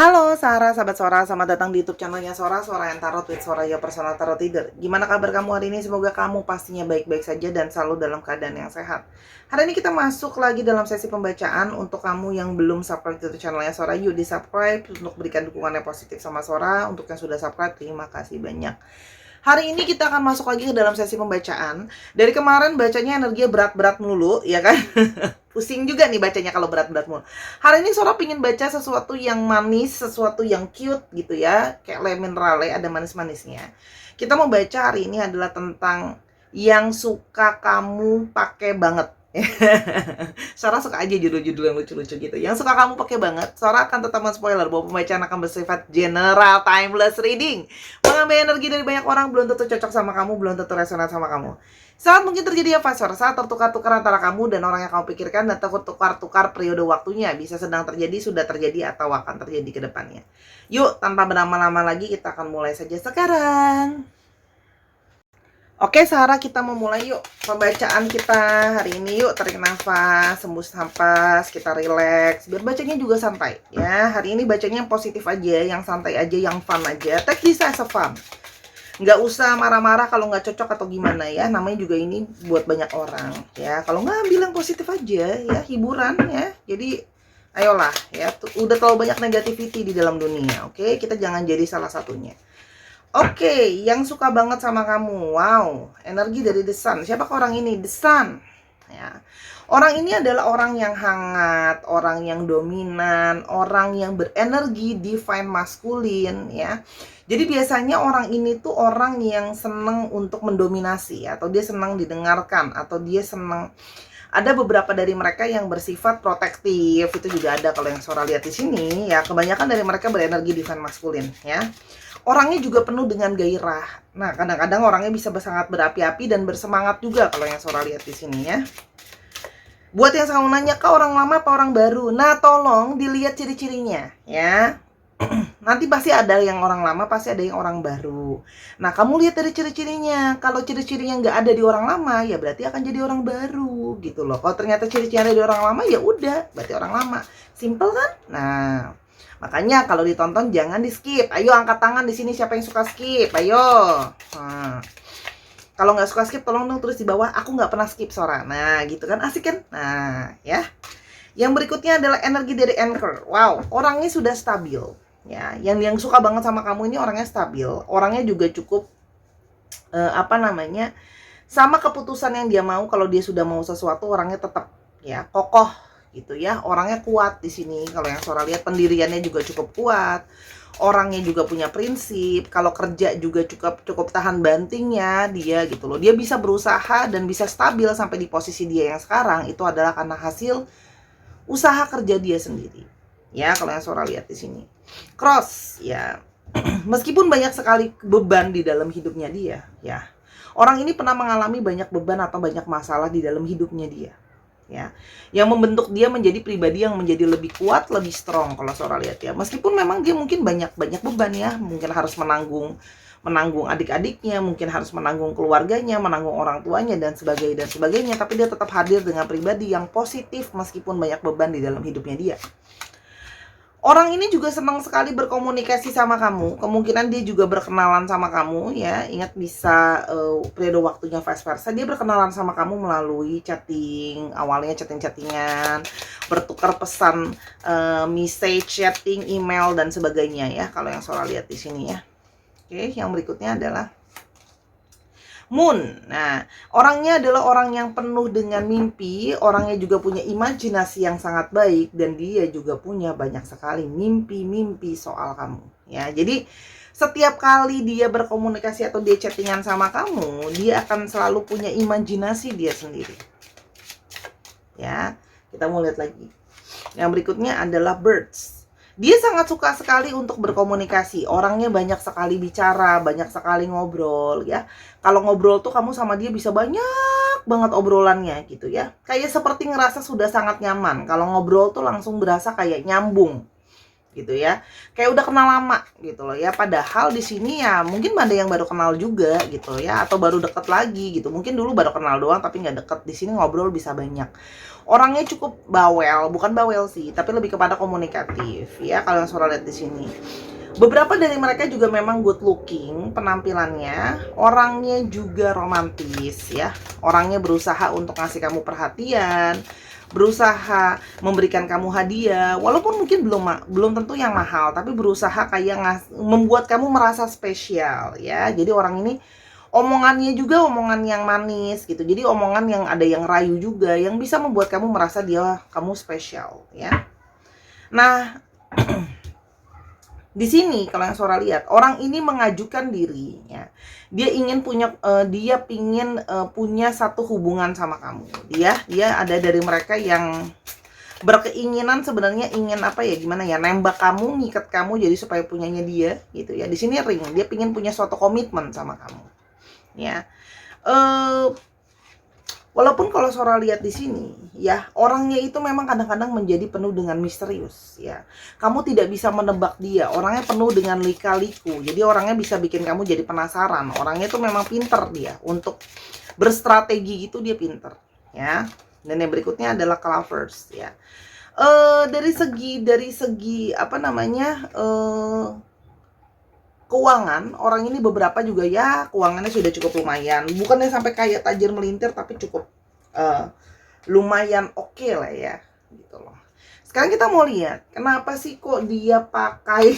Halo Sarah, sahabat Sora, selamat datang di YouTube channelnya Sora, Sora yang Tarot with Sora, your personal tarot reader. Gimana kabar kamu hari ini? Semoga kamu pastinya baik-baik saja dan selalu dalam keadaan yang sehat. Hari ini kita masuk lagi dalam sesi pembacaan. Untuk kamu yang belum subscribe YouTube channelnya Sora, yuk di subscribe untuk berikan dukungannya positif sama Sora. Untuk yang sudah subscribe, terima kasih banyak. Hari ini kita akan masuk lagi ke dalam sesi pembacaan. Dari kemarin bacanya energinya berat-berat mulu, ya kan? Pusing juga nih bacanya kalau berat-berat mulu. Hari ini Sora pingin baca sesuatu yang manis, sesuatu yang cute gitu ya. Kayak lemon rale, ada manis-manisnya. Kita mau baca hari ini adalah tentang yang suka kamu pakai banget. Sora suka aja judul-judul yang lucu-lucu gitu. Yang suka kamu pakai banget, Sora akan tetap men-spoiler bahwa pembacaan akan bersifat general timeless reading. Mengambil energi dari banyak orang, belum tentu cocok sama kamu, belum tentu resonan sama kamu. Saat mungkin terjadi apa, Sora? Saat tertukar-tukar antara kamu dan orang yang kamu pikirkan dan tertukar-tukar periode waktunya. Bisa sedang terjadi, sudah terjadi, atau akan terjadi ke depannya. Yuk, tanpa berlama-lama lagi, kita akan mulai saja sekarang. Oke, Sarah, kita mau mulai yuk pembacaan kita hari ini. Yuk, tarik nafas, hembus nafas, kita relax. Biar bacanya juga santai ya. Hari ini bacanya yang positif aja, yang santai aja, yang fun aja. Take this as a fun. Nggak usah marah-marah kalau nggak cocok atau gimana ya. Namanya juga ini buat banyak orang ya. Kalau nggak bilang positif aja ya, hiburan ya. Jadi ayolah ya. Udah terlalu banyak negativity di dalam dunia. Oke, kita jangan jadi salah satunya. Oke, yang suka banget sama kamu. Wow, energi dari The Sun. Siapakah orang ini? The Sun. Ya. Orang ini adalah orang yang hangat, orang yang dominan, orang yang berenergi divine maskulin ya. Jadi biasanya orang ini tuh orang yang senang untuk mendominasi, atau dia senang didengarkan, atau dia senang. Ada beberapa dari mereka yang bersifat protektif, itu juga ada kalau yang Sora lihat di sini ya. Kebanyakan dari mereka berenergi divine maskulin ya. Orangnya juga penuh dengan gairah. Nah, kadang-kadang orangnya bisa sangat berapi-api dan bersemangat juga kalau yang Sora lihat di sini ya. Buat yang selalu nanya, Kak, orang lama apa orang baru? Nah, tolong dilihat ciri-cirinya ya. Nanti pasti ada yang orang lama, pasti ada yang orang baru. Nah, kamu lihat dari ciri-cirinya. Kalau ciri-cirinya nggak ada di orang lama, ya berarti akan jadi orang baru gitu loh. Kalau ternyata ciri-cirinya ada di orang lama, ya udah, berarti orang lama. Simple kan? Nah, makanya kalau ditonton jangan di skip. Ayo angkat tangan di sini siapa yang suka skip. Ayo. Nah, kalau nggak suka skip tolong dong tulis di bawah. Aku nggak pernah skip, Sora. Nah gitu kan, asik kan? Nah ya. Yang berikutnya adalah energi dari Anchor. Wow, orangnya sudah stabil. Ya, yang suka banget sama kamu ini orangnya stabil. Orangnya juga cukup sama keputusan yang dia mau. Kalau dia sudah mau sesuatu, orangnya tetap ya kokoh gitu ya. Orangnya kuat di sini. Kalau yang Sora lihat pendiriannya juga cukup kuat. Orangnya juga punya prinsip. Kalau kerja juga cukup tahan bantingnya dia gitu loh. Dia bisa berusaha dan bisa stabil sampai di posisi dia yang sekarang. Itu adalah karena hasil usaha kerja dia sendiri. Ya, kalau yang Sora lihat di sini. Cross ya. Meskipun banyak sekali beban di dalam hidupnya dia, ya. Orang ini pernah mengalami banyak beban atau banyak masalah di dalam hidupnya dia. Ya, yang membentuk dia menjadi pribadi yang menjadi lebih kuat, lebih strong kalau Sora lihat ya. Meskipun memang dia mungkin banyak beban ya, mungkin harus menanggung adik-adiknya, mungkin harus menanggung keluarganya, menanggung orang tuanya dan sebagainya, tapi dia tetap hadir dengan pribadi yang positif meskipun banyak beban di dalam hidupnya dia. Orang ini juga senang sekali berkomunikasi sama kamu. Kemungkinan dia juga berkenalan sama kamu ya. Ingat bisa periode waktunya vice versa. Dia berkenalan sama kamu melalui chatting. Awalnya chatting-chattingan, bertukar pesan, message, chatting, email dan sebagainya ya. Kalau yang Sora lihat di sini ya. Oke, yang berikutnya adalah Moon. Nah, orangnya adalah orang yang penuh dengan mimpi. Orangnya juga punya imajinasi yang sangat baik. Dan dia juga punya banyak sekali mimpi-mimpi soal kamu ya. Jadi setiap kali dia berkomunikasi atau dia chattingan sama kamu, dia akan selalu punya imajinasi dia sendiri ya. Kita mau lihat lagi. Yang berikutnya adalah Birds. Dia sangat suka sekali untuk berkomunikasi. Orangnya banyak sekali bicara, banyak sekali ngobrol ya. Kalau ngobrol tuh kamu sama dia bisa banyak banget obrolannya gitu ya. Kayak seperti ngerasa sudah sangat nyaman. Kalau ngobrol tuh langsung berasa kayak nyambung. gitu ya. Kayak udah kenal lama gitu loh ya. Padahal di sini ya mungkin ada yang baru kenal juga gitu ya, atau baru deket lagi gitu. Mungkin dulu baru kenal doang tapi nggak deket. Di sini ngobrol bisa banyak. Orangnya cukup bawel, bukan bawel sih, tapi lebih kepada komunikatif ya kalau yang Sora lihat di sini. Beberapa dari mereka juga memang good looking penampilannya, orangnya juga romantis ya. Orangnya berusaha untuk ngasih kamu perhatian, berusaha memberikan kamu hadiah, walaupun mungkin belum tentu yang mahal, tapi berusaha kayak membuat kamu merasa spesial ya. Jadi orang ini omongannya juga omongan yang manis gitu. Jadi omongan yang ada yang rayu juga, yang bisa membuat kamu merasa kamu spesial ya. Nah, di sini kalau yang Sora lihat, orang ini mengajukan diri ya. Dia pingin punya satu hubungan sama kamu. Dia ada dari mereka yang berkeinginan, sebenarnya ingin apa ya, gimana ya, nembak kamu, ngikat kamu jadi supaya punyanya dia gitu ya. Di sini ring, dia pingin punya suatu komitmen sama kamu. Ya. Walaupun kalau Sora lihat di sini ya, orangnya itu memang kadang-kadang menjadi penuh dengan misterius ya. Kamu tidak bisa menebak dia, orangnya penuh dengan lika-liku. Jadi orangnya bisa bikin kamu jadi penasaran. Orangnya itu memang pinter dia untuk berstrategi gitu, dia pinter ya. Dan yang berikutnya adalah Clovers ya. Dari segi apa namanya, keuangan, orang ini beberapa juga ya keuangannya sudah cukup lumayan, bukannya sampai kayak tajir melintir, tapi cukup lumayan oke lah ya gitu loh. Sekarang kita mau lihat kenapa sih kok dia pakai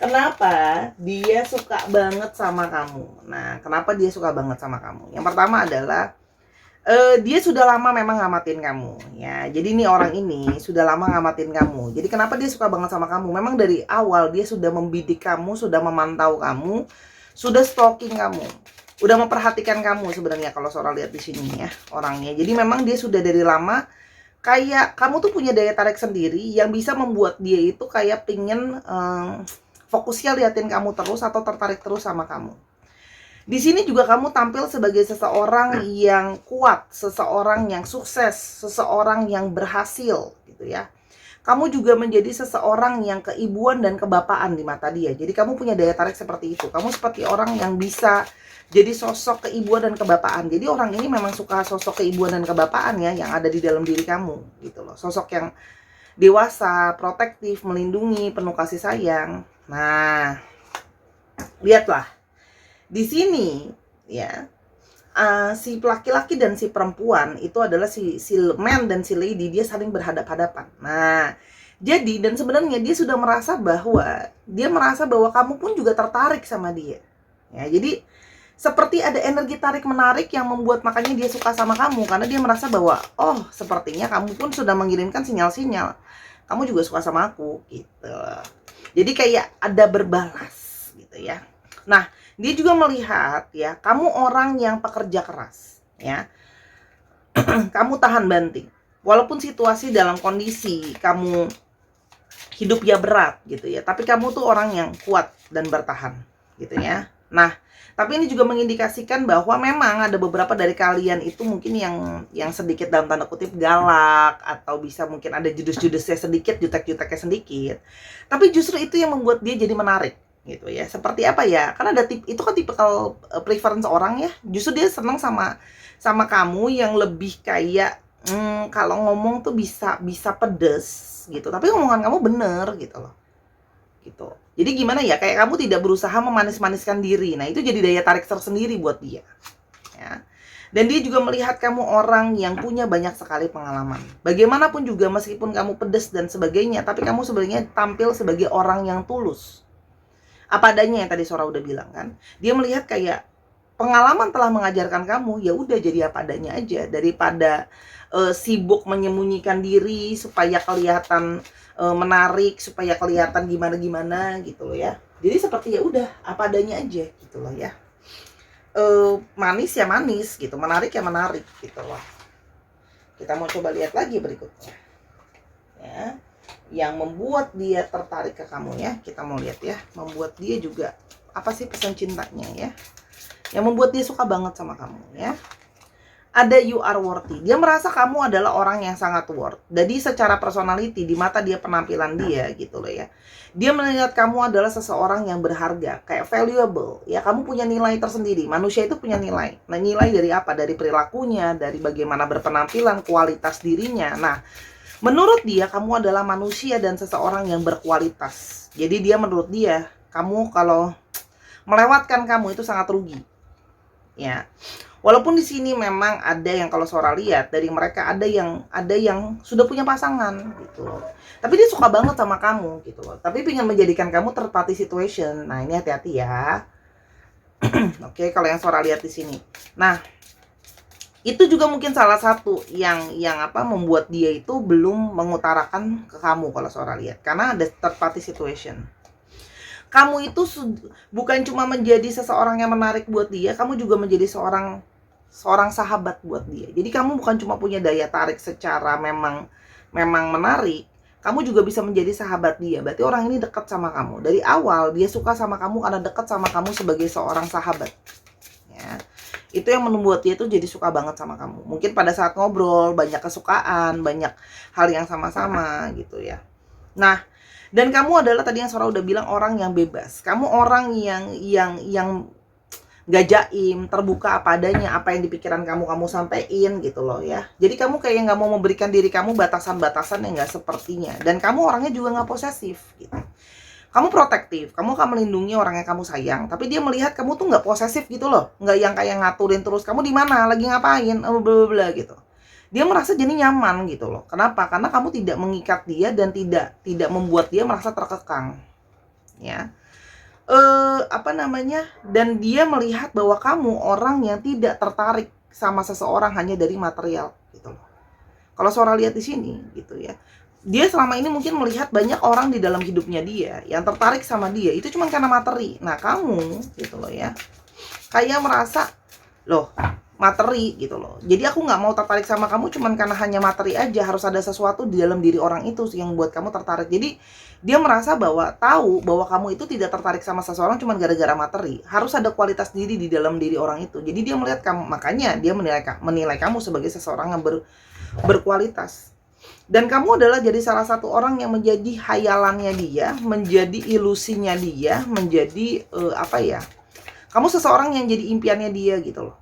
kenapa dia suka banget sama kamu. Nah, kenapa dia suka banget sama kamu? Yang pertama adalah dia sudah lama memang ngamatin kamu ya. Jadi nih orang ini sudah lama ngamatin kamu. Jadi kenapa dia suka banget sama kamu? Memang dari awal dia sudah membidik kamu, sudah memantau kamu, sudah stalking kamu, udah memperhatikan kamu sebenarnya kalau Sora lihat di sini ya orangnya. Jadi memang dia sudah dari lama kayak kamu tuh punya daya tarik sendiri yang bisa membuat dia itu kayak pingin fokusnya liatin kamu terus atau tertarik terus sama kamu. Di sini juga kamu tampil sebagai seseorang yang kuat, seseorang yang sukses, seseorang yang berhasil gitu ya. Kamu juga menjadi seseorang yang keibuan dan kebapaan di mata dia. Jadi kamu punya daya tarik seperti itu. Kamu seperti orang yang bisa jadi sosok keibuan dan kebapaan. Jadi orang ini memang suka sosok keibuan dan kebapaan ya yang ada di dalam diri kamu gitu loh. Sosok yang dewasa, protektif, melindungi, penuh kasih sayang. Nah, lihatlah. Di sini ya, si laki-laki dan si perempuan itu adalah si man dan si lady, dia saling berhadap-hadapan. Nah, jadi dan sebenarnya dia sudah merasa bahwa kamu pun juga tertarik sama dia. Ya, jadi seperti ada energi tarik menarik yang membuat makanya dia suka sama kamu, karena dia merasa bahwa oh, sepertinya kamu pun sudah mengirimkan sinyal-sinyal. Kamu juga suka sama aku gitu. Jadi kayak ada berbalas gitu ya. Nah, dia juga melihat ya, kamu orang yang pekerja keras ya. Kamu tahan banting. Walaupun situasi dalam kondisi kamu hidup ya berat gitu ya, tapi kamu tuh orang yang kuat dan bertahan gitu ya. Nah, tapi ini juga mengindikasikan bahwa memang ada beberapa dari kalian itu mungkin yang sedikit dalam tanda kutip galak, atau bisa mungkin ada judes-judesnya sedikit, jutek-juteknya sedikit. Tapi justru itu yang membuat dia jadi menarik gitu ya. Seperti apa ya, karena ada itu kan tipikal preference orang ya. Justru dia senang sama kamu yang lebih kayak kalau ngomong tuh bisa pedes gitu, tapi omongan kamu bener gitu loh gitu. Jadi gimana ya, kayak kamu tidak berusaha memanis-maniskan diri. Nah, itu jadi daya tarik tersendiri buat dia ya. Dan dia juga melihat kamu orang yang punya banyak sekali pengalaman. Bagaimanapun juga, meskipun kamu pedes dan sebagainya, tapi kamu sebenarnya tampil sebagai orang yang tulus, apa adanya yang tadi Sora udah bilang kan. Dia melihat kayak pengalaman telah mengajarkan kamu, ya udah jadi apa adanya aja, daripada sibuk menyembunyikan diri supaya kelihatan menarik, supaya kelihatan gimana gitu loh ya. Jadi seperti ya udah apa adanya aja gitu loh ya. Manis ya manis gitu, menarik ya menarik gitu loh. Kita mau coba lihat lagi berikutnya ya, yang membuat dia tertarik ke kamu ya. Kita mau lihat ya, membuat dia juga apa sih pesan cintanya ya, yang membuat dia suka banget sama kamu ya. ada you are worthy. Dia merasa kamu adalah orang yang sangat worth. Jadi secara personality, di mata dia, penampilan dia gitu loh ya, dia melihat kamu adalah seseorang yang berharga, kayak valuable ya. Kamu punya nilai tersendiri. Manusia itu punya nilai. Nah, nilai dari apa? Dari perilakunya, dari bagaimana berpenampilan, kualitas dirinya. Nah, menurut dia kamu adalah manusia dan seseorang yang berkualitas. Jadi dia, menurut dia, kamu kalau melewatkan kamu itu sangat rugi ya. Walaupun di sini memang ada yang, kalau Sora lihat dari mereka, ada yang sudah punya pasangan gitu loh. Tapi dia suka banget sama kamu gitu loh. Tapi pengen menjadikan kamu third party situation. Nah, ini hati-hati ya. Oke, kalau yang Sora lihat di sini. Nah, itu juga mungkin salah satu yang apa, membuat dia itu belum mengutarakan ke kamu kalau Sora lihat. Karena ada third party situation. Kamu itu bukan cuma menjadi seseorang yang menarik buat dia, kamu juga menjadi seorang sahabat buat dia. Jadi kamu bukan cuma punya daya tarik secara memang menarik, kamu juga bisa menjadi sahabat dia. Berarti orang ini dekat sama kamu. Dari awal dia suka sama kamu karena dekat sama kamu sebagai seorang sahabat. Ya. Itu yang membuat dia tuh jadi suka banget sama kamu. Mungkin pada saat ngobrol banyak kesukaan, banyak hal yang sama-sama gitu ya. Nah, dan kamu adalah tadi yang Sora udah bilang, orang yang bebas. Kamu orang yang gak jaim, terbuka apa adanya, apa yang di pikiran kamu sampein gitu loh ya. Jadi kamu kayak gak mau memberikan diri kamu batasan-batasan yang gak sepertinya. Dan kamu orangnya juga gak posesif gitu. Kamu protektif, kamu akan melindungi orang yang kamu sayang, tapi dia melihat kamu tuh gak posesif gitu loh. Gak yang kayak ngaturin terus, kamu di mana, lagi ngapain, blablabla gitu. Dia merasa jadi nyaman gitu loh. Kenapa? Karena kamu tidak mengikat dia dan tidak membuat dia merasa terkekang. Ya. Dan dia melihat bahwa kamu orang yang tidak tertarik sama seseorang hanya dari material gitu loh. Kalau Sora lihat di sini gitu ya, dia selama ini mungkin melihat banyak orang di dalam hidupnya dia yang tertarik sama dia itu cuma karena materi. Nah, kamu gitu loh ya, kayak merasa loh, materi gitu loh. Jadi aku nggak mau tertarik sama kamu cuman karena hanya materi aja, harus ada sesuatu di dalam diri orang itu yang buat kamu tertarik. Jadi dia merasa tahu bahwa kamu itu tidak tertarik sama seseorang cuma gara-gara materi. Harus ada kualitas diri di dalam diri orang itu. Jadi dia melihat kamu, makanya dia menilai kamu sebagai seseorang yang berkualitas. Dan kamu adalah jadi salah satu orang yang menjadi hayalannya dia, menjadi ilusinya dia, menjadi kamu seseorang yang jadi impiannya dia gitu loh.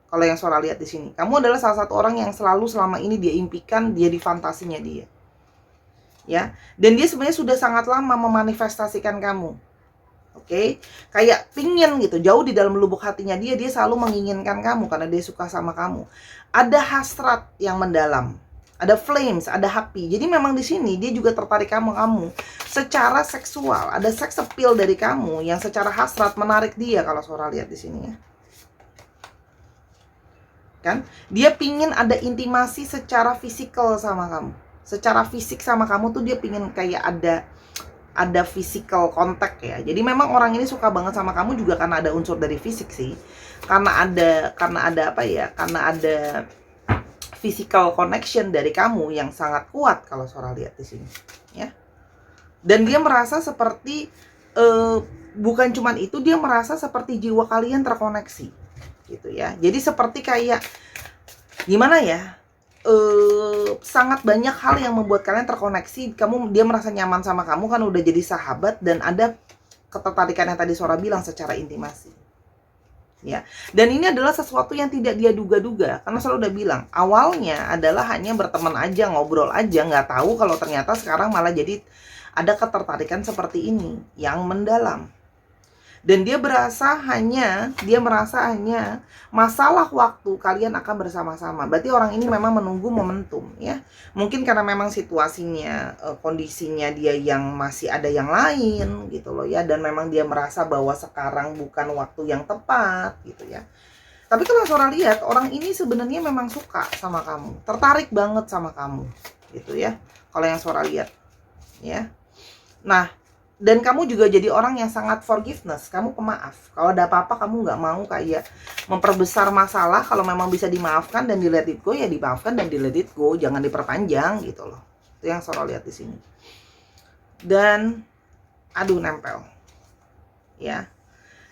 Kalau yang Sora lihat di sini, kamu adalah salah satu orang yang selalu selama ini dia impikan, dia di fantasinya dia. Ya, dan dia sebenarnya sudah sangat lama memanifestasikan kamu. Oke, kayak pingin gitu, jauh di dalam lubuk hatinya dia selalu menginginkan kamu karena dia suka sama kamu. Ada hasrat yang mendalam, ada flames, ada api. Jadi memang di sini dia juga tertarik kamu secara seksual. Ada sex appeal dari kamu yang secara hasrat menarik dia kalau Sora lihat di sini ya. Kan? Dia pingin ada intimasi secara fisikal sama kamu. Secara fisik sama kamu tuh dia pingin kayak ada physical contact ya. Jadi memang orang ini suka banget sama kamu juga karena ada unsur dari fisik sih. Karena ada physical connection dari kamu yang sangat kuat kalau Sora lihat di sini, ya. Dan dia merasa seperti bukan cuman itu, dia merasa seperti jiwa kalian terkoneksi, gitu ya. Jadi seperti kayak gimana ya? Sangat banyak hal yang membuat kalian terkoneksi. Dia merasa nyaman sama kamu kan udah jadi sahabat dan ada ketertarikan yang tadi Sora bilang secara intimasi. Ya. Dan ini adalah sesuatu yang tidak dia duga-duga karena Sora udah bilang, awalnya adalah hanya berteman aja, ngobrol aja, nggak tahu kalau ternyata sekarang malah jadi ada ketertarikan seperti ini yang mendalam. Dan dia merasa hanya masalah waktu kalian akan bersama-sama. Berarti orang ini memang menunggu momentum ya. Mungkin karena memang situasinya, kondisinya dia yang masih ada yang lain gitu loh ya. Dan memang dia merasa bahwa sekarang bukan waktu yang tepat gitu ya. Tapi kalau Sora lihat, orang ini sebenarnya memang suka sama kamu, tertarik banget sama kamu gitu ya. Kalau yang Sora lihat ya. Nah, dan kamu juga jadi orang yang sangat forgiveness. Kamu pemaaf. Kalau ada apa-apa kamu nggak mau kayak memperbesar masalah. Kalau memang bisa dimaafkan dan di let it go ya dimaafkan dan di let it go. Jangan diperpanjang gitu loh. Itu yang Sora lihat di sini. Dan nempel. Ya.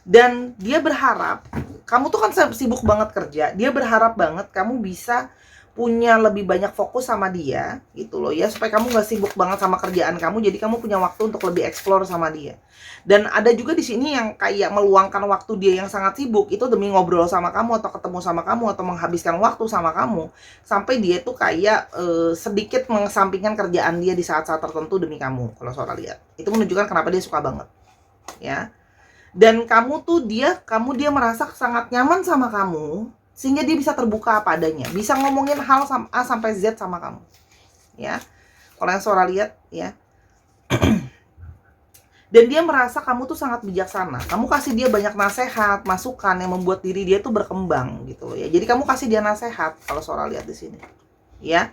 Dan dia berharap, kamu tuh kan sibuk banget kerja, dia berharap banget kamu bisa punya lebih banyak fokus sama dia gitu loh ya, supaya kamu gak sibuk banget sama kerjaan kamu, jadi kamu punya waktu untuk lebih explore sama dia. Dan ada juga di sini yang kayak meluangkan waktu dia yang sangat sibuk itu demi ngobrol sama kamu atau ketemu sama kamu atau menghabiskan waktu sama kamu, sampai dia tuh kayak sedikit mengesampingkan kerjaan dia di saat-saat tertentu demi kamu. Kalau Sora lihat itu menunjukkan kenapa dia suka banget ya. Dan dia merasa sangat nyaman sama kamu sehingga dia bisa terbuka apa adanya, bisa ngomongin hal A sampai Z sama kamu ya. Kalau yang Sora lihat ya. Dan dia merasa kamu tuh sangat bijaksana, kamu kasih dia banyak nasihat, masukan yang membuat diri dia tuh berkembang gitu loh ya. Jadi kamu kasih dia nasihat kalau Sora lihat di sini ya.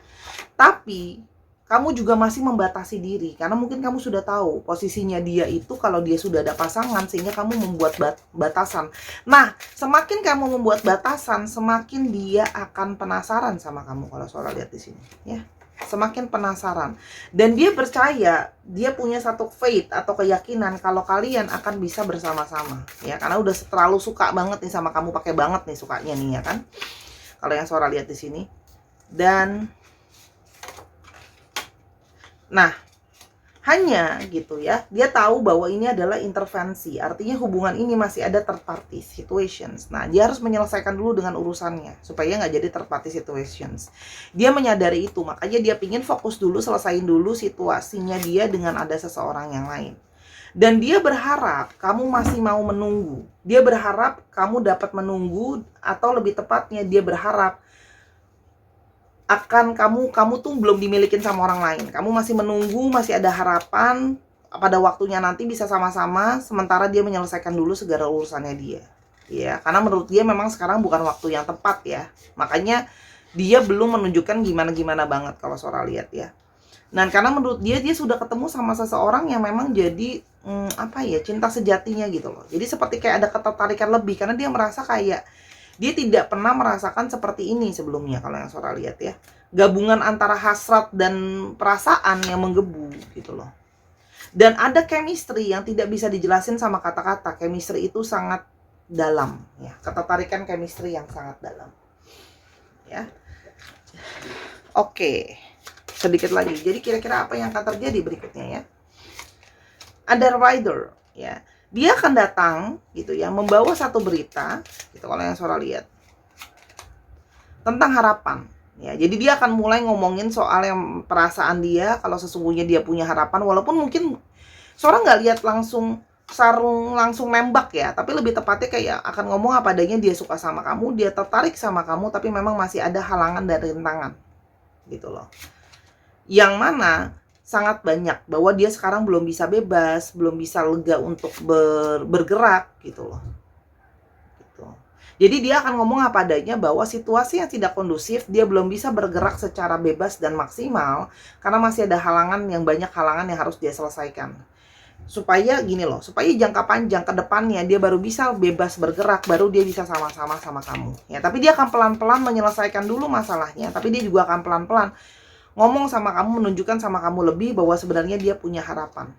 Tapi kamu juga masih membatasi diri karena mungkin kamu sudah tahu posisinya dia itu kalau dia sudah ada pasangan, sehingga kamu membuat batasan. Nah, semakin kamu membuat batasan, semakin dia akan penasaran sama kamu kalau Sora lihat di sini ya. Semakin penasaran, dan dia percaya, dia punya satu faith atau keyakinan kalau kalian akan bisa bersama-sama ya, karena udah terlalu suka banget nih sama kamu, pakai banget nih sukanya nih ya kan, kalau yang Sora lihat di sini. Dan nah, hanya gitu ya, dia tahu bahwa ini adalah intervensi, artinya hubungan ini masih ada third party situations. Nah, dia harus menyelesaikan dulu dengan urusannya supaya nggak jadi third party situations. Dia menyadari itu, makanya dia pingin fokus dulu, selesain dulu situasinya dia dengan ada seseorang yang lain. Dan dia berharap kamu masih mau menunggu. Dia berharap kamu dapat menunggu, atau lebih tepatnya dia berharap akan kamu tuh belum dimilikin sama orang lain. Kamu masih menunggu, masih ada harapan pada waktunya nanti bisa sama-sama, sementara dia menyelesaikan dulu segala urusannya dia. Ya, karena menurut dia memang sekarang bukan waktu yang tepat ya. Makanya dia belum menunjukkan gimana-gimana banget kalau Sora lihat ya. Dan karena menurut dia sudah ketemu sama seseorang yang memang jadi cinta sejatinya gitu loh. Jadi seperti kayak ada ketertarikan lebih, karena dia merasa kayak dia tidak pernah merasakan seperti ini sebelumnya kalau yang Sora lihat ya. Gabungan antara hasrat dan perasaan yang menggebu gitu loh. Dan ada chemistry yang tidak bisa dijelasin sama kata-kata. Chemistry itu sangat dalam ya. Ketertarikan chemistry yang sangat dalam. Ya. Oke. Sedikit lagi. Jadi kira-kira apa yang akan terjadi berikutnya ya? Ada rider ya. Dia akan datang gitu ya, membawa satu berita gitu kalau yang Sora lihat, tentang harapan ya. Jadi dia akan mulai ngomongin soal yang perasaan dia, kalau sesungguhnya dia punya harapan, walaupun mungkin Sora nggak lihat langsung nembak ya, tapi lebih tepatnya kayak akan ngomong apa adanya, dia suka sama kamu, dia tertarik sama kamu, tapi memang masih ada halangan dan rintangan gitu loh, yang mana sangat banyak, bahwa dia sekarang belum bisa bebas, belum bisa lega untuk bergerak gitu loh. Gitu. Jadi dia akan ngomong apa adanya bahwa situasi yang tidak kondusif, dia belum bisa bergerak secara bebas dan maksimal karena masih ada halangan, yang banyak halangan yang harus dia selesaikan. Supaya gini loh, supaya jangka panjang ke depannya dia baru bisa bebas bergerak, baru dia bisa sama-sama sama kamu. Ya, tapi dia akan pelan-pelan menyelesaikan dulu masalahnya, tapi dia juga akan pelan-pelan ngomong sama kamu, menunjukkan sama kamu lebih bahwa sebenarnya dia punya harapan.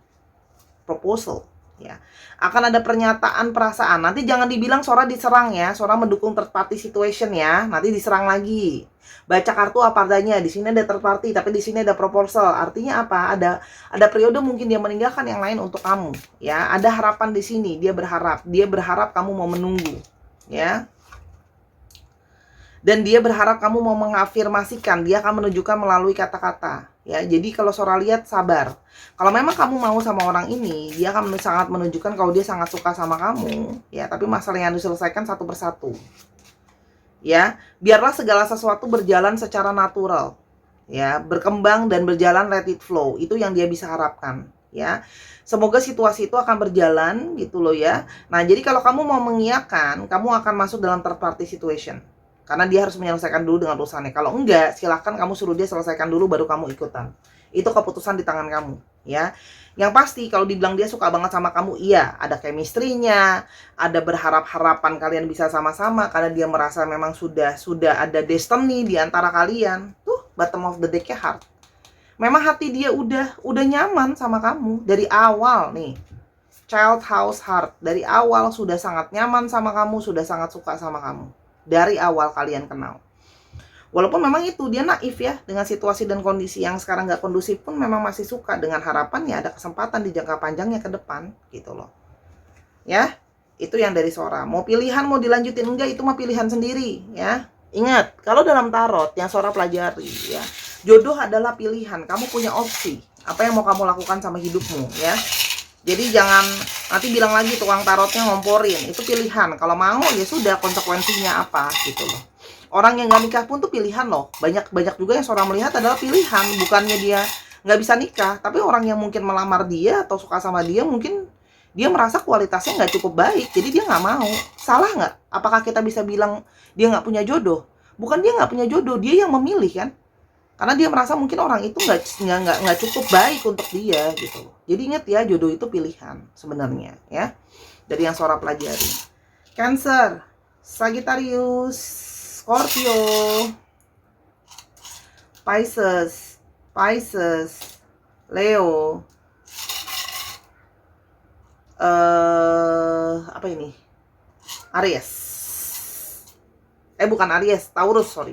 Proposal ya. Akan ada pernyataan perasaan. Nanti jangan dibilang Sora diserang ya, Sora mendukung third party situation ya, nanti diserang lagi. Baca kartu apa adanya, di sini ada third party tapi di sini ada proposal. Artinya apa? Ada periode mungkin dia meninggalkan yang lain untuk kamu ya. Ada harapan di sini, dia berharap kamu mau menunggu ya. Dan dia berharap kamu mau mengafirmasikan, dia akan menunjukkan melalui kata-kata ya. Jadi kalau Sora lihat, sabar. Kalau memang kamu mau sama orang ini, dia akan sangat menunjukkan kalau dia sangat suka sama kamu ya, tapi masalah yang harus diselesaikan satu persatu ya. Biarlah segala sesuatu berjalan secara natural ya, berkembang dan berjalan, let it flow. Itu yang dia bisa harapkan ya. Semoga situasi itu akan berjalan gitu loh ya. Nah, jadi kalau kamu mau mengiyakan, kamu akan masuk dalam third party situation, karena dia harus menyelesaikan dulu dengan urusannya. Kalau enggak, silahkan kamu suruh dia selesaikan dulu, baru kamu ikutan. Itu keputusan di tangan kamu ya. Yang pasti kalau dibilang dia suka banget sama kamu, iya, ada chemistry-nya, ada berharap-harapan kalian bisa sama-sama, karena dia merasa memang sudah ada destiny di antara kalian. Tuh, bottom of the deck-nya heart. Memang hati dia udah nyaman sama kamu dari awal nih. child house heart. Dari awal sudah sangat nyaman sama kamu, sudah sangat suka sama kamu. Dari awal kalian kenal. Walaupun memang itu dia naif ya, dengan situasi dan kondisi yang sekarang nggak kondusif pun memang masih suka, dengan harapan ya ada kesempatan di jangka panjangnya ke depan gitu loh. Ya, itu yang dari Sora. Mau pilihan mau dilanjutin enggak itu mah pilihan sendiri ya. Ingat, kalau dalam tarot yang Sora pelajari ya, jodoh adalah pilihan. Kamu punya opsi. Apa yang mau kamu lakukan sama hidupmu ya. Jadi jangan nanti bilang lagi tukang tarotnya ngomporin. Itu pilihan. Kalau mau ya sudah, konsekuensinya apa gitu loh. Orang yang gak nikah pun tuh pilihan loh. Banyak juga yang Sora melihat adalah pilihan. Bukannya dia gak bisa nikah, tapi orang yang mungkin melamar dia atau suka sama dia, mungkin dia merasa kualitasnya gak cukup baik, jadi dia gak mau. Salah gak? Apakah kita bisa bilang dia gak punya jodoh? Bukan dia gak punya jodoh, dia yang memilih kan. Karena dia merasa mungkin orang itu nggak cukup baik untuk dia gitu. Jadi ingat ya, jodoh itu pilihan sebenarnya ya. Dari yang Sora pelajari. Cancer, Sagittarius, Scorpio, Pisces, Leo, apa ini? Aries. Bukan Aries, Taurus, sorry.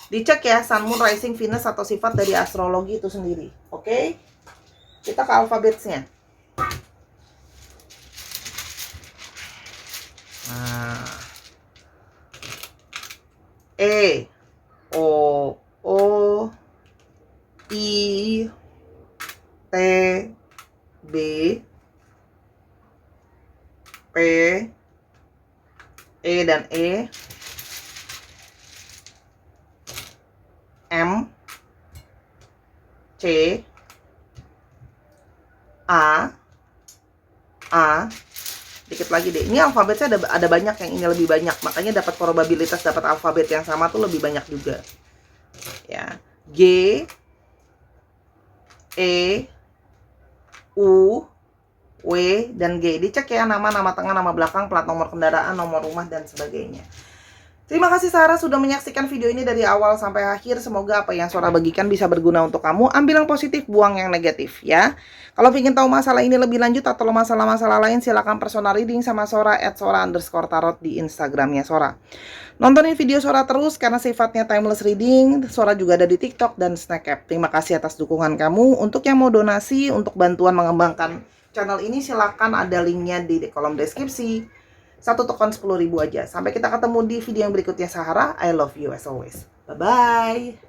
Dicek ya, Sun, Moon, Rising, Venus atau sifat dari astrologi itu sendiri. Oke? Kita ke alfabetnya. Nah. E, O, I, T, B, P, E dan E, M, C, A, dikit lagi deh. Ini alfabetnya ada banyak, yang ini lebih banyak, makanya dapat probabilitas dapat alfabet yang sama tuh lebih banyak juga. Ya, G, E, U, W, dan G. Dicek ya nama tengah, nama belakang, plat nomor kendaraan, nomor rumah, dan sebagainya. Terima kasih Sarah sudah menyaksikan video ini dari awal sampai akhir. Semoga apa yang Sora bagikan bisa berguna untuk kamu. Ambil yang positif, buang yang negatif ya. Kalau ingin tahu masalah ini lebih lanjut atau masalah-masalah lain, silakan personal reading sama Sora @sora_tarot di Instagramnya Sora. Nontonin video Sora terus karena sifatnya timeless reading. Sora juga ada di TikTok dan Snapchat. Terima kasih atas dukungan kamu. Untuk yang mau donasi untuk bantuan mengembangkan channel ini, silakan ada linknya di kolom deskripsi. 1 token 10.000 aja. Sampai kita ketemu di video yang berikutnya Sahara. I love you as always. Bye-bye.